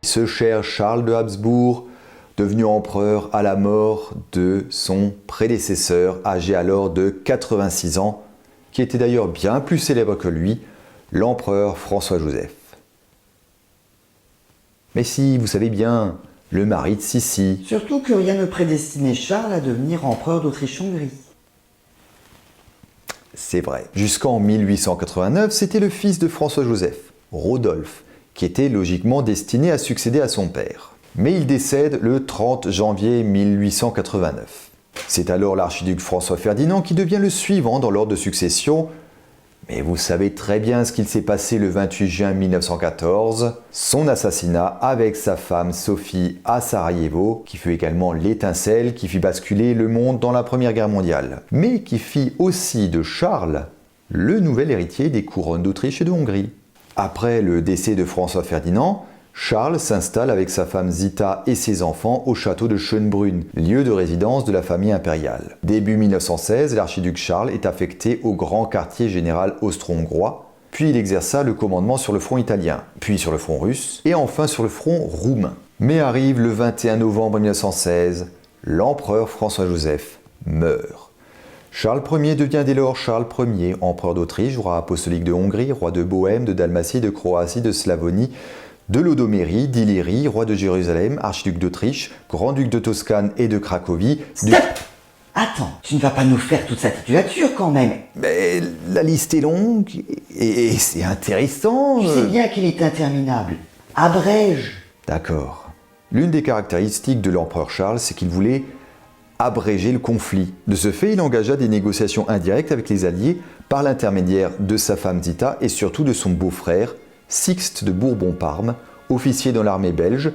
Ce cher Charles de Habsbourg, devenu empereur à la mort de son prédécesseur, âgé alors de 86 ans, qui était d'ailleurs bien plus célèbre que lui, l'empereur François-Joseph. Mais si, vous savez bien, le mari de Sissi. Surtout que rien ne prédestinait Charles à devenir empereur d'Autriche-Hongrie. C'est vrai. Jusqu'en 1889, c'était le fils de François-Joseph, Rodolphe, qui était logiquement destiné à succéder à son père. Mais il décède le 30 janvier 1889. C'est alors l'archiduc François-Ferdinand qui devient le suivant dans l'ordre de succession. Mais vous savez très bien ce qu'il s'est passé le 28 juin 1914, son assassinat avec sa femme Sophie à Sarajevo, qui fut également l'étincelle qui fit basculer le monde dans la Première Guerre mondiale, mais qui fit aussi de Charles le nouvel héritier des couronnes d'Autriche et de Hongrie. Après le décès de François-Ferdinand, Charles s'installe avec sa femme Zita et ses enfants au château de Schönbrunn, lieu de résidence de la famille impériale. Début 1916, l'archiduc Charles est affecté au grand quartier général austro-hongrois, puis il exerça le commandement sur le front italien, puis sur le front russe, et enfin sur le front roumain. Mais arrive le 21 novembre 1916, l'empereur François-Joseph meurt. Charles Ier devient dès lors Charles Ier, empereur d'Autriche, roi apostolique de Hongrie, roi de Bohême, de Dalmatie, de Croatie, de Slavonie, de Lodomérie, d'Illyrie, roi de Jérusalem, archiduc d'Autriche, grand-duc de Toscane et de Cracovie. Stop! Attends, tu ne vas pas nous faire toute cette titulature quand même. Mais la liste est longue et c'est intéressant. Tu sais bien qu'elle est interminable. Abrège. D'accord. L'une des caractéristiques de l'empereur Charles, c'est qu'il voulait abréger le conflit. De ce fait, il engagea des négociations indirectes avec les Alliés par l'intermédiaire de sa femme Zita et surtout de son beau-frère, Sixte de Bourbon-Parme, officier dans l'armée belge,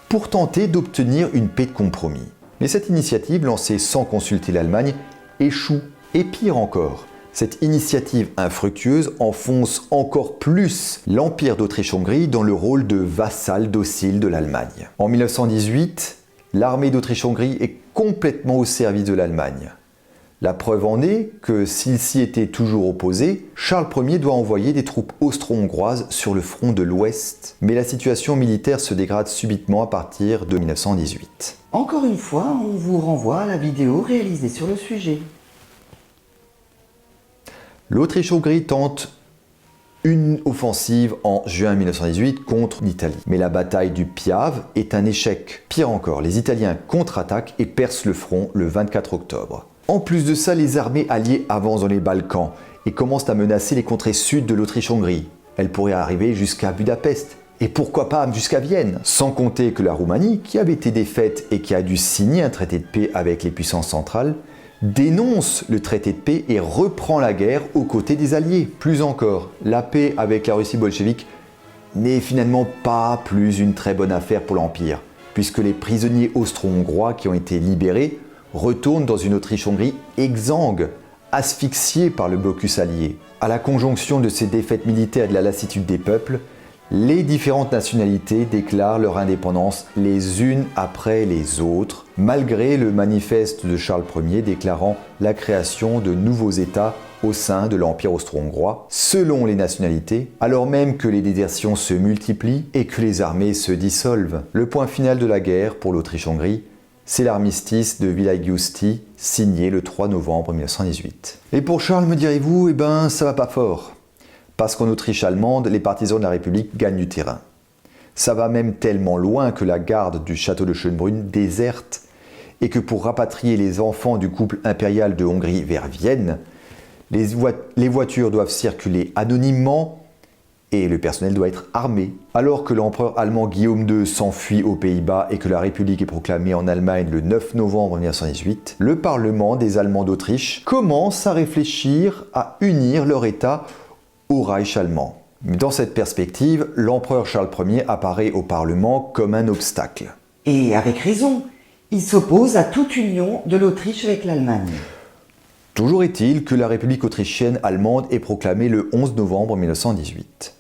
pour tenter d'obtenir une paix de compromis. Mais cette initiative, lancée sans consulter l'Allemagne, échoue. Et pire encore, cette initiative infructueuse enfonce encore plus l'Empire d'Autriche-Hongrie dans le rôle de vassal docile de l'Allemagne. En 1918, l'armée d'Autriche-Hongrie est complètement au service de l'Allemagne. La preuve en est que s'il s'y était toujours opposé, Charles Ier doit envoyer des troupes austro-hongroises sur le front de l'Ouest. Mais la situation militaire se dégrade subitement à partir de 1918. Encore une fois, on vous renvoie à la vidéo réalisée sur le sujet. L'Autriche-Hongrie tente une offensive en juin 1918 contre l'Italie. Mais la bataille du Piave est un échec. Pire encore, les Italiens contre-attaquent et percent le front le 24 octobre. En plus de ça, les armées alliées avancent dans les Balkans et commencent à menacer les contrées sud de l'Autriche-Hongrie. Elles pourraient arriver jusqu'à Budapest. Et pourquoi pas jusqu'à Vienne? Sans compter que la Roumanie, qui avait été défaite et qui a dû signer un traité de paix avec les puissances centrales, dénonce le traité de paix et reprend la guerre aux côtés des Alliés. Plus encore, la paix avec la Russie bolchevique n'est finalement pas plus une très bonne affaire pour l'Empire, puisque les prisonniers austro-hongrois qui ont été libérés retournent dans une Autriche-Hongrie exsangue, asphyxiée par le blocus allié. À la conjonction de ces défaites militaires et de la lassitude des peuples, les différentes nationalités déclarent leur indépendance les unes après les autres, malgré le manifeste de Charles Ier déclarant la création de nouveaux États au sein de l'Empire austro-hongrois, selon les nationalités, alors même que les désertions se multiplient et que les armées se dissolvent. Le point final de la guerre pour l'Autriche-Hongrie, c'est l'armistice de Vilaygiusti, signé le 3 novembre 1918. Et pour Charles, me direz-vous, ça va pas fort. Parce qu'en Autriche allemande, les partisans de la République gagnent du terrain. Ça va même tellement loin que la garde du château de Schönbrunn déserte et que pour rapatrier les enfants du couple impérial de Hongrie vers Vienne, les voitures doivent circuler anonymement et le personnel doit être armé. Alors que l'empereur allemand Guillaume II s'enfuit aux Pays-Bas et que la République est proclamée en Allemagne le 9 novembre 1918, le Parlement des Allemands d'Autriche commence à réfléchir à unir leur État au Reich allemand. Mais dans cette perspective, l'empereur Charles Ier apparaît au Parlement comme un obstacle. Et avec raison, il s'oppose à toute union de l'Autriche avec l'Allemagne. Toujours est-il que la République autrichienne allemande est proclamée le 11 novembre 1918.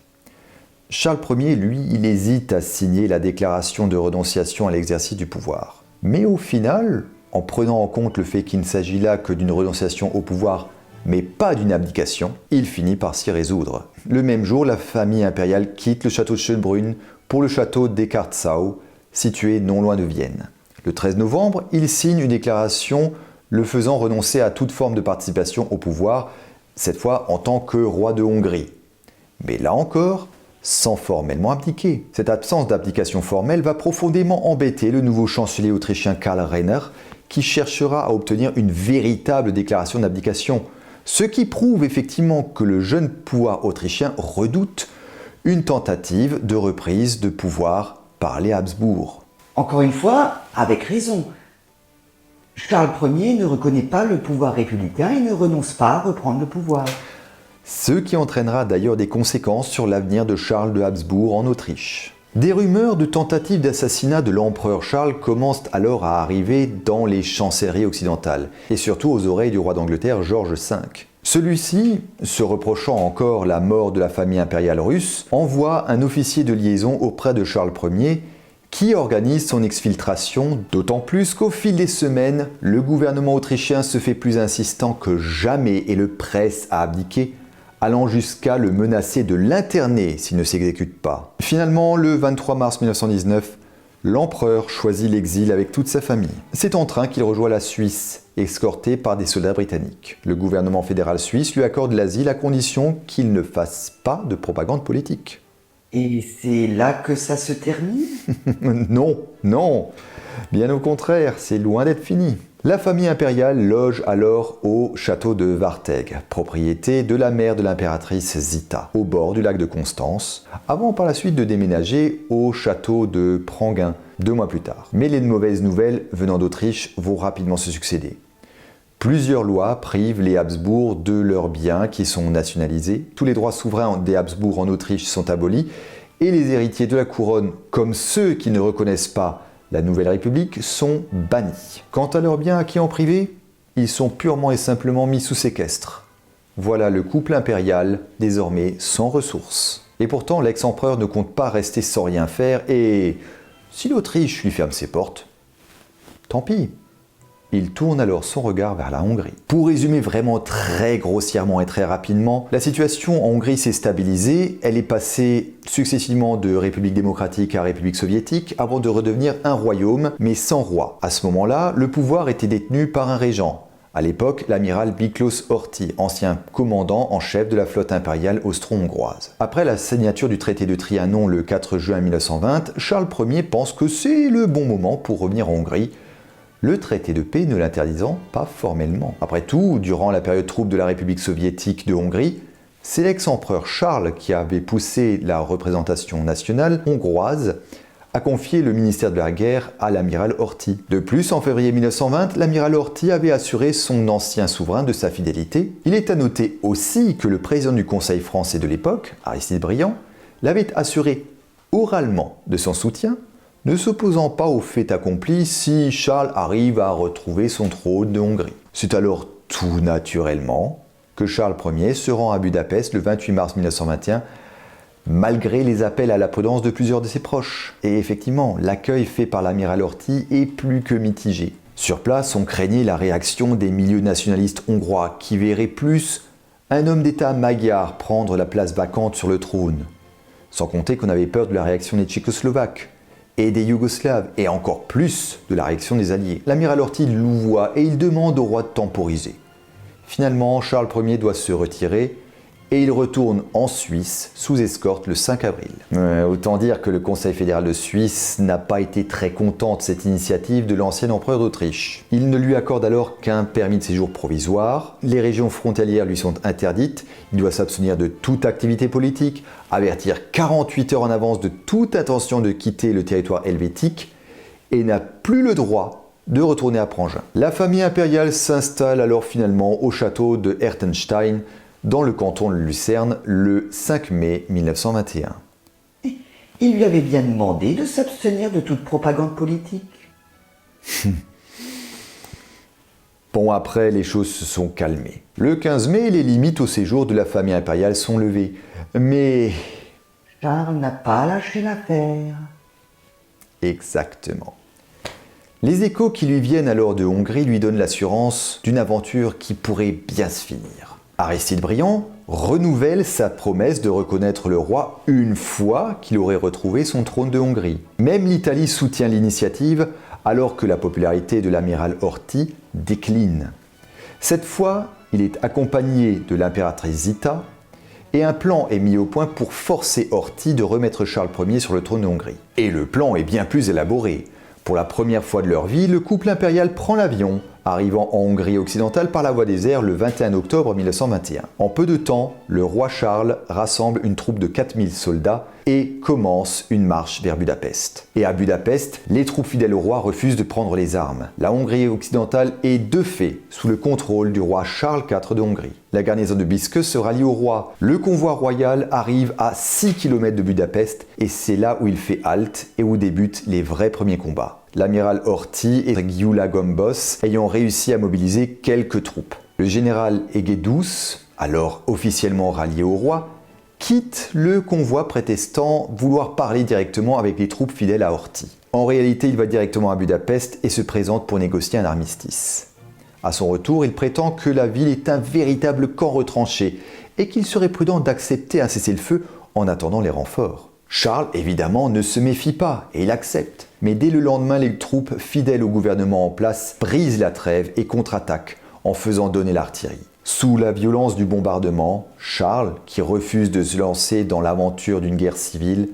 Charles Ier, lui, il hésite à signer la déclaration de renonciation à l'exercice du pouvoir. Mais au final, en prenant en compte le fait qu'il ne s'agit là que d'une renonciation au pouvoir, mais pas d'une abdication, il finit par s'y résoudre. Le même jour, la famille impériale quitte le château de Schönbrunn pour le château d'Eckartsau, situé non loin de Vienne. Le 13 novembre, il signe une déclaration le faisant renoncer à toute forme de participation au pouvoir, cette fois en tant que roi de Hongrie. Mais là encore, sans formellement abdiquer. Cette absence d'abdication formelle va profondément embêter le nouveau chancelier autrichien Karl Renner, qui cherchera à obtenir une véritable déclaration d'abdication, ce qui prouve effectivement que le jeune pouvoir autrichien redoute une tentative de reprise de pouvoir par les Habsbourg. Encore une fois, avec raison. Charles Ier ne reconnaît pas le pouvoir républicain et ne renonce pas à reprendre le pouvoir. Ce qui entraînera d'ailleurs des conséquences sur l'avenir de Charles de Habsbourg en Autriche. Des rumeurs de tentatives d'assassinat de l'empereur Charles commencent alors à arriver dans les chancelleries occidentales, et surtout aux oreilles du roi d'Angleterre George V. Celui-ci, se reprochant encore la mort de la famille impériale russe, envoie un officier de liaison auprès de Charles Ier qui organise son exfiltration, d'autant plus qu'au fil des semaines, le gouvernement autrichien se fait plus insistant que jamais et le presse à abdiquer, allant jusqu'à le menacer de l'interner s'il ne s'exécute pas. Finalement, le 23 mars 1919, l'empereur choisit l'exil avec toute sa famille. C'est en train qu'il rejoint la Suisse, escorté par des soldats britanniques. Le gouvernement fédéral suisse lui accorde l'asile à condition qu'il ne fasse pas de propagande politique. Et c'est là que ça se termine? Non, non. Bien au contraire, c'est loin d'être fini. La famille impériale loge alors au château de Warteg, propriété de la mère de l'impératrice Zita, au bord du lac de Constance, avant par la suite de déménager au château de Prangin 2 mois plus tard. Mais les mauvaises nouvelles venant d'Autriche vont rapidement se succéder. Plusieurs lois privent les Habsbourg de leurs biens qui sont nationalisés, tous les droits souverains des Habsbourg en Autriche sont abolis, et les héritiers de la couronne, comme ceux qui ne reconnaissent pas la Nouvelle République, sont bannis. Quant à leurs biens acquis en privé, ils sont purement et simplement mis sous séquestre. Voilà le couple impérial, désormais sans ressources. Et pourtant, l'ex-empereur ne compte pas rester sans rien faire, et si l'Autriche lui ferme ses portes, tant pis. Il tourne alors son regard vers la Hongrie. Pour résumer vraiment très grossièrement et très rapidement, la situation en Hongrie s'est stabilisée, elle est passée successivement de République démocratique à République soviétique avant de redevenir un royaume, mais sans roi. À ce moment-là, le pouvoir était détenu par un régent. À l'époque, l'amiral Miklós Horthy, ancien commandant en chef de la flotte impériale austro-hongroise. Après la signature du traité de Trianon le 4 juin 1920, Charles Ier pense que c'est le bon moment pour revenir en Hongrie, le traité de paix ne l'interdisant pas formellement. Après tout, durant la période trouble de la République soviétique de Hongrie, c'est l'ex-empereur Charles qui avait poussé la représentation nationale hongroise à confier le ministère de la guerre à l'amiral Horthy. De plus, en février 1920, l'amiral Horthy avait assuré son ancien souverain de sa fidélité. Il est à noter aussi que le président du Conseil français de l'époque, Aristide Briand, l'avait assuré oralement de son soutien, ne s'opposant pas au fait accompli si Charles arrive à retrouver son trône de Hongrie. C'est alors tout naturellement que Charles Ier se rend à Budapest le 28 mars 1921, malgré les appels à la prudence de plusieurs de ses proches. Et effectivement, l'accueil fait par l'amiral Horthy est plus que mitigé. Sur place, on craignait la réaction des milieux nationalistes hongrois qui verraient plus un homme d'État magyar prendre la place vacante sur le trône. Sans compter qu'on avait peur de la réaction des Tchécoslovaques et des Yougoslaves, et encore plus de la réaction des Alliés. L'amiral Horthy louvoie et il demande au roi de temporiser. Finalement, Charles Ier doit se retirer et il retourne en Suisse sous escorte le 5 avril. Autant dire que le Conseil fédéral de Suisse n'a pas été très content de cette initiative de l'ancien empereur d'Autriche. Il ne lui accorde alors qu'un permis de séjour provisoire, les régions frontalières lui sont interdites, il doit s'abstenir de toute activité politique, avertir 48 heures en avance de toute intention de quitter le territoire helvétique et n'a plus le droit de retourner à Prangin. La famille impériale s'installe alors finalement au château de Hertenstein, dans le canton de Lucerne le 5 mai 1921. Il lui avait bien demandé de s'abstenir de toute propagande politique. Bon, après, les choses se sont calmées. Le 15 mai, les limites au séjour de la famille impériale sont levées. Mais... Charles n'a pas lâché l'affaire. Exactement. Les échos qui lui viennent alors de Hongrie lui donnent l'assurance d'une aventure qui pourrait bien se finir. Aristide Briand renouvelle sa promesse de reconnaître le roi une fois qu'il aurait retrouvé son trône de Hongrie. Même l'Italie soutient l'initiative alors que la popularité de l'amiral Horthy décline. Cette fois, il est accompagné de l'impératrice Zita et un plan est mis au point pour forcer Horthy de remettre Charles Ier sur le trône de Hongrie. Et le plan est bien plus élaboré. Pour la première fois de leur vie, le couple impérial prend l'avion, arrivant en Hongrie occidentale par la voie des airs le 21 octobre 1921. En peu de temps, le roi Charles rassemble une troupe de 4000 soldats et commence une marche vers Budapest. Et à Budapest, les troupes fidèles au roi refusent de prendre les armes. La Hongrie occidentale est de fait sous le contrôle du roi Charles IV de Hongrie. La garnison de Bisque se rallie au roi. Le convoi royal arrive à 6 km de Budapest et c'est là où il fait halte et où débutent les vrais premiers combats. L'amiral Horthy et Gyula Gombos ayant réussi à mobiliser quelques troupes. Le général Egedus, alors officiellement rallié au roi, quitte le convoi prétextant vouloir parler directement avec les troupes fidèles à Horthy. En réalité, il va directement à Budapest et se présente pour négocier un armistice. À son retour, il prétend que la ville est un véritable camp retranché et qu'il serait prudent d'accepter un cessez-le-feu en attendant les renforts. Charles, évidemment, ne se méfie pas et il accepte. Mais dès le lendemain, les troupes fidèles au gouvernement en place brisent la trêve et contre-attaquent en faisant donner l'artillerie. Sous la violence du bombardement, Charles, qui refuse de se lancer dans l'aventure d'une guerre civile,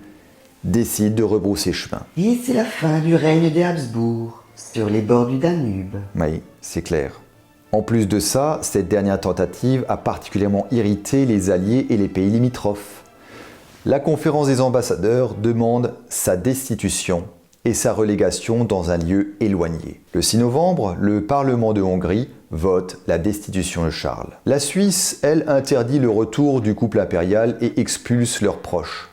décide de rebrousser chemin. Et c'est la fin du règne des Habsbourg, sur les bords du Danube. Oui, c'est clair. En plus de ça, cette dernière tentative a particulièrement irrité les Alliés et les pays limitrophes. La conférence des ambassadeurs demande sa destitution et sa relégation dans un lieu éloigné. Le 6 novembre, le Parlement de Hongrie vote la destitution de Charles. La Suisse, elle, interdit le retour du couple impérial et expulse leurs proches,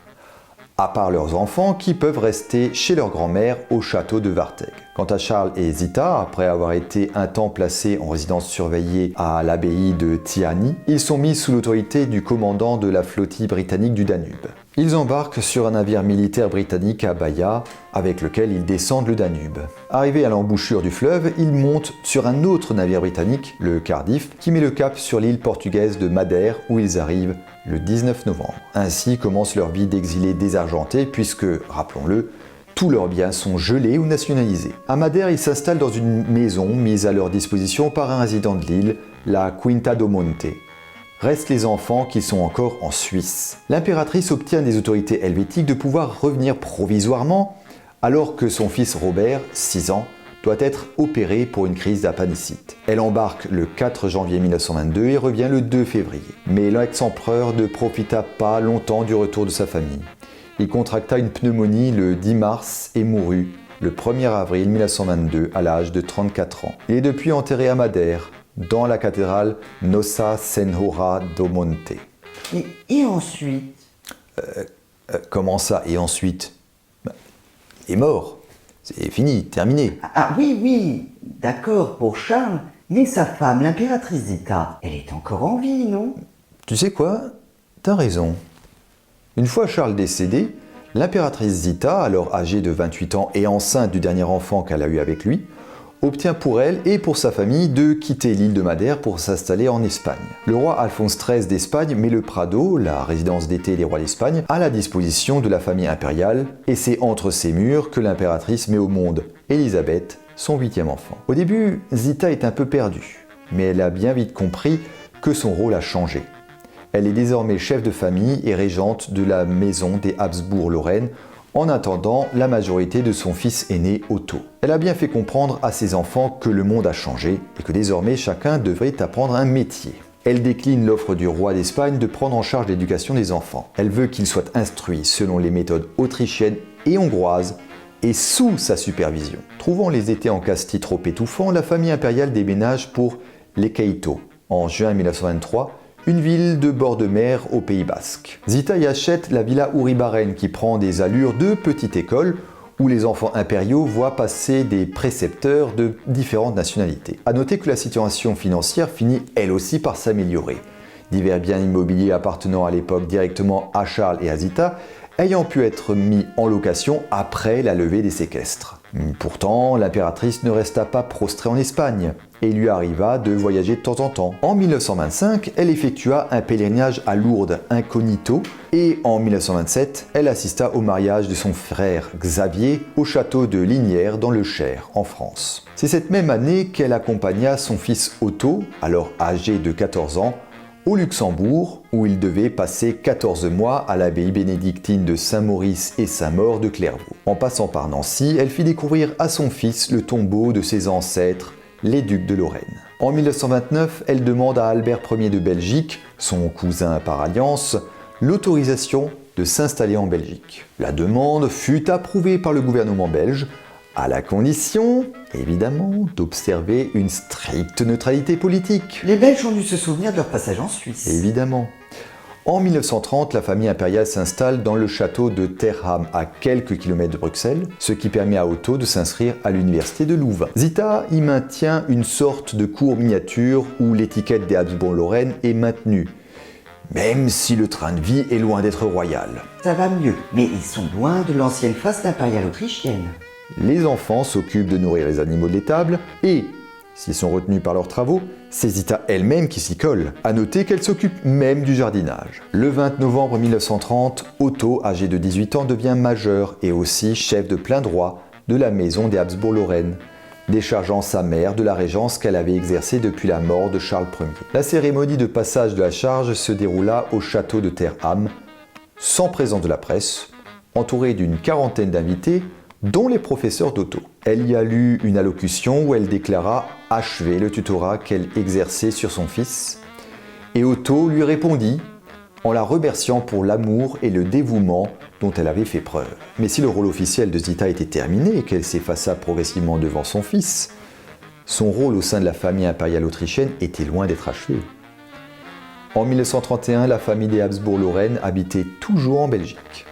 à part leurs enfants qui peuvent rester chez leur grand-mère au château de Warteg. Quant à Charles et Zita, après avoir été un temps placés en résidence surveillée à l'abbaye de Tiani, ils sont mis sous l'autorité du commandant de la flottille britannique du Danube. Ils embarquent sur un navire militaire britannique à Baia, avec lequel ils descendent le Danube. Arrivés à l'embouchure du fleuve, ils montent sur un autre navire britannique, le Cardiff, qui met le cap sur l'île portugaise de Madère, où ils arrivent le 19 novembre. Ainsi commence leur vie d'exilés désargentés, puisque, rappelons-le, tous leurs biens sont gelés ou nationalisés. À Madère, ils s'installent dans une maison mise à leur disposition par un résident de l'île, la Quinta do Monte. Restent les enfants qui sont encore en Suisse. L'impératrice obtient des autorités helvétiques de pouvoir revenir provisoirement, alors que son fils Robert, 6 ans, doit être opéré pour une crise d'appendicite. Elle embarque le 4 janvier 1922 et revient le 2 février. Mais l'ex-empereur ne profita pas longtemps du retour de sa famille. Il contracta une pneumonie le 10 mars et mourut le 1er avril 1922 à l'âge de 34 ans. Il est depuis enterré à Madère, dans la cathédrale Nossa Senhora do Monte. Et ensuite Comment ça, et ensuite? Il est mort. C'est fini, terminé. Ah oui, d'accord pour Charles, mais sa femme, l'impératrice Zita, elle est encore en vie, non? Tu sais quoi? T'as raison. Une fois Charles décédé, l'impératrice Zita, alors âgée de 28 ans et enceinte du dernier enfant qu'elle a eu avec lui, obtient pour elle et pour sa famille de quitter l'île de Madère pour s'installer en Espagne. Le roi Alphonse XIII d'Espagne met le Prado, la résidence d'été des rois d'Espagne, à la disposition de la famille impériale, et c'est entre ces murs que l'impératrice met au monde Élisabeth, son 8e enfant. Au début, Zita est un peu perdue, mais elle a bien vite compris que son rôle a changé. Elle est désormais chef de famille et régente de la maison des Habsbourg-Lorraine, en attendant la majorité de son fils aîné Otto. Elle a bien fait comprendre à ses enfants que le monde a changé et que désormais chacun devrait apprendre un métier. Elle décline l'offre du roi d'Espagne de prendre en charge l'éducation des enfants. Elle veut qu'ils soient instruits selon les méthodes autrichiennes et hongroises et sous sa supervision. Trouvant les étés en Castille trop étouffants, la famille impériale déménage pour Lekeitio. En juin 1923, une ville de bord de mer au Pays Basque. Zita y achète la villa Uribarren qui prend des allures de petite école où les enfants impériaux voient passer des précepteurs de différentes nationalités. A noter que la situation financière finit elle aussi par s'améliorer. Divers biens immobiliers appartenant à l'époque directement à Charles et à Zita ayant pu être mis en location après la levée des séquestres. Pourtant, l'impératrice ne resta pas prostrée en Espagne et il lui arriva de voyager de temps en temps. En 1925, elle effectua un pèlerinage à Lourdes incognito et en 1927, elle assista au mariage de son frère Xavier au château de Lignières dans le Cher, en France. C'est cette même année qu'elle accompagna son fils Otto, alors âgé de 14 ans, au Luxembourg, où il devait passer 14 mois à l'abbaye bénédictine de Saint-Maurice et Saint-Maur de Clairvaux. En passant par Nancy, elle fit découvrir à son fils le tombeau de ses ancêtres, les ducs de Lorraine. En 1929, elle demande à Albert Ier de Belgique, son cousin par alliance, l'autorisation de s'installer en Belgique. La demande fut approuvée par le gouvernement belge, à la condition, évidemment, d'observer une stricte neutralité politique. Les Belges ont dû se souvenir de leur passage en Suisse. Évidemment. En 1930, la famille impériale s'installe dans le château de Terham, à quelques kilomètres de Bruxelles, ce qui permet à Otto de s'inscrire à l'université de Louvain. Zita y maintient une sorte de cour miniature où l'étiquette des Habsbourg-Lorraine est maintenue, même si le train de vie est loin d'être royal. Ça va mieux, mais ils sont loin de l'ancienne face impériale autrichienne. Les enfants s'occupent de nourrir les animaux de l'étable et, s'ils sont retenus par leurs travaux, c'est Zita elle-même qui s'y colle. À noter qu'elle s'occupe même du jardinage. Le 20 novembre 1930, Otto, âgé de 18 ans, devient majeur et aussi chef de plein droit de la maison des Habsbourg-Lorraine, déchargeant sa mère de la régence qu'elle avait exercée depuis la mort de Charles Ier. La cérémonie de passage de la charge se déroula au château de Terham, sans présence de la presse, entourée d'une quarantaine d'invités, dont les professeurs d'Otto. Elle y a lu une allocution où elle déclara achever le tutorat qu'elle exerçait sur son fils, et Otto lui répondit en la remerciant pour l'amour et le dévouement dont elle avait fait preuve. Mais si le rôle officiel de Zita était terminé et qu'elle s'effaça progressivement devant son fils, son rôle au sein de la famille impériale autrichienne était loin d'être achevé. En 1931, la famille des Habsbourg-Lorraine habitait toujours en Belgique.